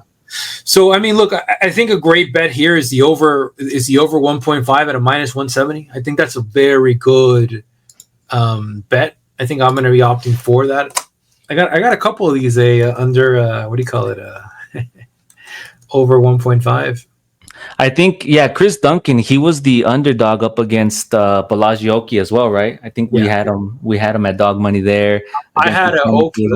So I mean, look, I think a great bet here is the over 1.5 at a minus 170. I think that's a very good bet. I think I'm going to be opting for that. I got a couple of these under what do you call it? Over 1.5. I think, Chris Duncan, he was the underdog up against Balaji as well, right? I think we had him at dog money there. I had Oki.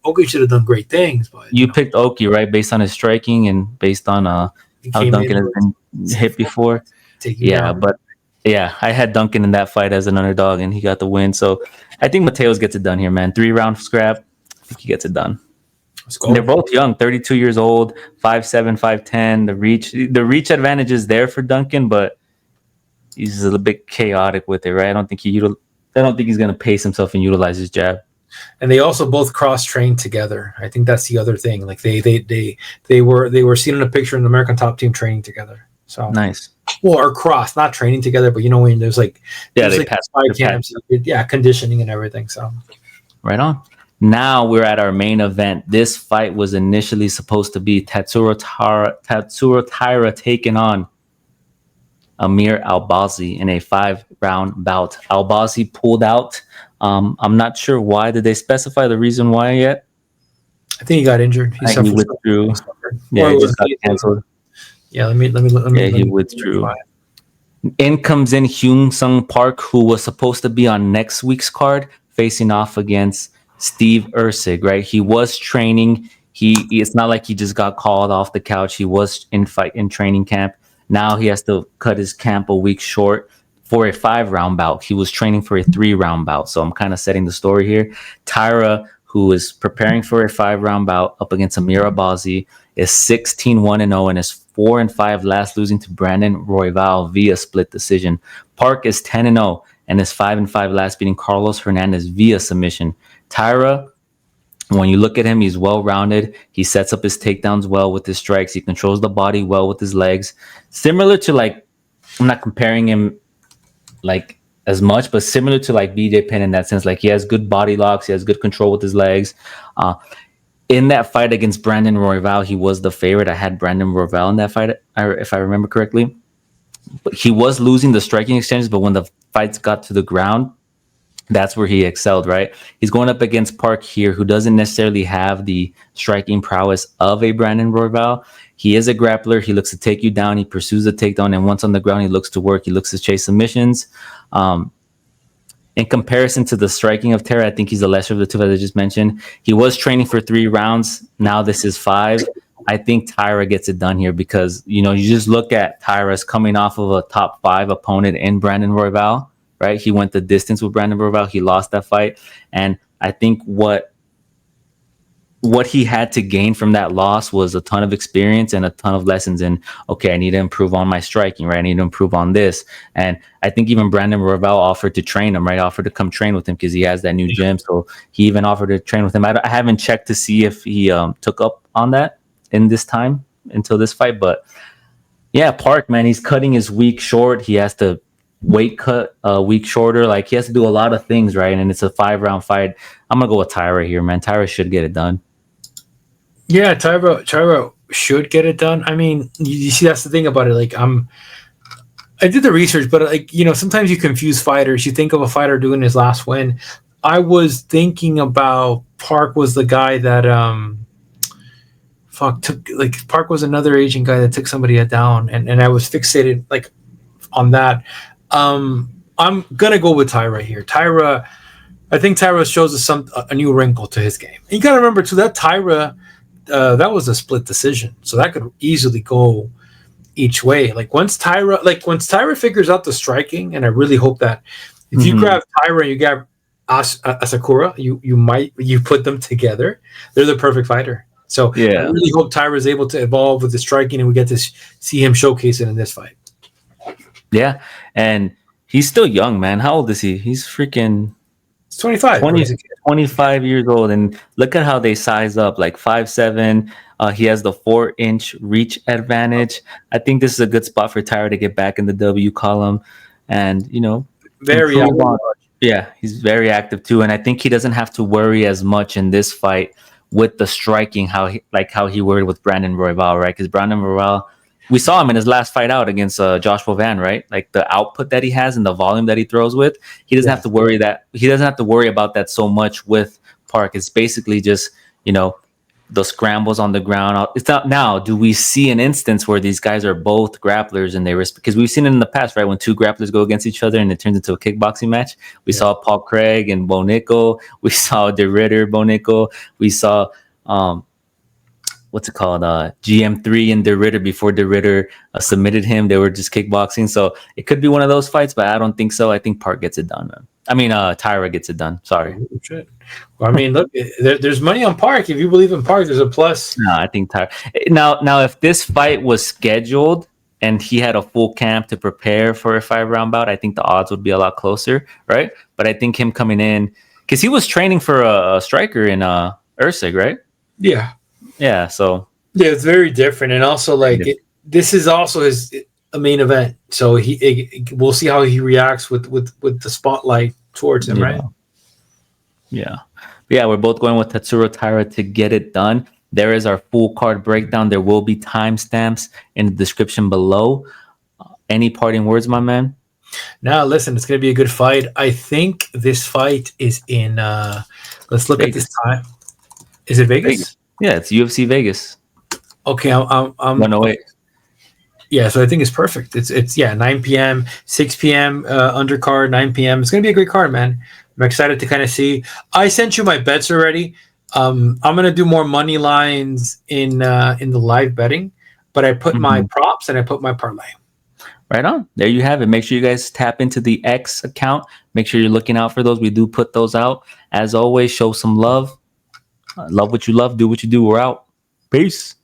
Oki should have done great things, but you picked Oki, right? Based on his striking and based on how Duncan has been hit before. But I had Duncan in that fight as an underdog, and he got the win. So I think Mateusz gets it done here, man. 3-round scrap. I think he gets it done. They're both young, 32 years old, 5'7", 5'10". The reach advantage is there for Duncan, but he's a little bit chaotic with it, right? I don't think he's going to pace himself and utilize his jab. And they also both cross-trained together. I think that's the other thing. Like they were seen in a picture in the American Top Team training together. So nice. Well, or cross, not training together, but when there's like pass 5 camps, conditioning and everything. So right on. Now we're at our main event. This fight was initially supposed to be Tatsuro Taira taking on Amir Albazi in a 5-round bout. Albazi pulled out. I'm not sure why. Did they specify the reason why yet? I think he got injured. He withdrew. Yeah, he just got canceled. Yeah, let me. He withdrew. In comes in Hyun Sung Park, who was supposed to be on next week's card, facing off against Steve Erceg. Right, he was training. It's not like he just got called off the couch. He was in training camp. Now he has to cut his camp a week short for a 5-round bout. He was training for a 3-round bout. So I'm kind of setting the story here. Taira, who is preparing for a 5-round bout up against Amir Albazi, is 16-1-0 and is 4-5 last losing to Brandon Royval via split decision. Park is 10-0 and is 5-5 last beating Carlos Hernandez via submission. Taira, when you look at him, he's well-rounded. He sets up his takedowns well with his strikes. He controls the body well with his legs. Similar to I'm not comparing him as much, but similar to BJ Penn in that sense. He has good body locks. He has good control with his legs. In that fight against Brandon Royval, he was the favorite. I had Brandon Royval in that fight, if I remember correctly. But he was losing the striking exchanges, but when the fights got to the ground, that's where he excelled, right? He's going up against Park here, who doesn't necessarily have the striking prowess of a Brandon Royval. He is a grappler. He looks to take you down. He pursues the takedown, and once on the ground, he looks to work. He looks to chase submissions. In comparison to the striking of Taira, I think he's the lesser of the two, as I just mentioned. He was training for 3 rounds. Now this is 5. I think Taira gets it done here because, you just look at Taira's coming off of a top 5 opponent in Brandon Royval, right? He went the distance with Brandon Royval. He lost that fight. And I think what he had to gain from that loss was a ton of experience and a ton of lessons in, okay, I need to improve on my striking, right? I need to improve on this. And I think even Brandon Royval offered to train him, right? Offered to come train with him because he has that new gym. So he even offered to train with him. I haven't checked to see if he took up on that in this time until this fight. But yeah, Park, man, he's cutting his week short. He has to weight cut a week shorter. He has to do a lot of things, right? And it's a 5-round fight. I'm going to go with Taira here, man. Taira should get it done. Yeah, Taira should get it done. I mean, you see, that's the thing about it. I did the research, but sometimes you confuse fighters. You think of a fighter doing his last win. I was thinking about Park was the guy that Park was another Asian guy that took somebody down, and I was fixated on that. I'm gonna go with Taira here. Taira, I think Taira shows us a new wrinkle to his game. And you gotta remember too that Taira. That was a split decision, so that could easily go each way. Once Taira figures out the striking, and I really hope that if you grab Taira and you grab Asakura, you put them together, they're the perfect fighter. So yeah. I really hope Taira is able to evolve with the striking, and we get to see him showcase it in this fight. Yeah, and he's still young, man. How old is he? He's freaking 25. 25 years old, and look at how they size up, 5'7". He has the 4-inch reach advantage. I think this is a good spot for Taira to get back in the W column, and very active. Yeah, he's very active too, and I think he doesn't have to worry as much in this fight with the striking, how he worried with Brandon Royval, right? Because Brandon Royval, we saw him in his last fight out against Joshua Van, right? The output that he has and the volume that he throws with, he doesn't have to worry about that so much with Park. It's basically just, the scrambles on the ground. It's not now. Do we see an instance where these guys are both grapplers and they risk? Because we've seen it in the past, right? When 2 grapplers go against each other and it turns into a kickboxing match. We saw Paul Craig and Bo Nickel. We saw De Ridder, Bo Nickel. We saw GM3 and De Ridder before De Ridder submitted him. They were just kickboxing. So it could be one of those fights, but I don't think so. I think Park gets it done, man. I mean, Taira gets it done. Sorry. Oh, shit. Well, I mean, look, there's money on Park. If you believe in Park, there's a plus. No, I think Taira. Now, if this fight was scheduled and he had a full camp to prepare for a 5-round bout, I think the odds would be a lot closer, right? But I think him coming in, because he was training for a striker in Ursig, right? Yeah. Yeah. So yeah, it's very different, and also like this is also a main event, so we'll see how he reacts with the spotlight towards him, right? Yeah. Yeah, we're both going with Tatsuro Taira to get it done. There is our full card breakdown. There will be timestamps in the description below. Any parting words, my man? Now, listen, it's going to be a good fight. I think this fight is in. Let's look Vegas. At this time. Is it Vegas? Yeah, it's UFC Vegas. Okay, I'm 108. Yeah, so I think it's perfect. It's 9 p.m., 6 p.m. Undercard, 9 p.m. It's going to be a great card, man. I'm excited to kind of see. I sent you my bets already. I'm going to do more money lines in the live betting, but I put my props and I put my parlay. Right on. There you have it. Make sure you guys tap into the X account. Make sure you're looking out for those. We do put those out. As always, show some love. Love what you love. Do what you do. We're out. Peace.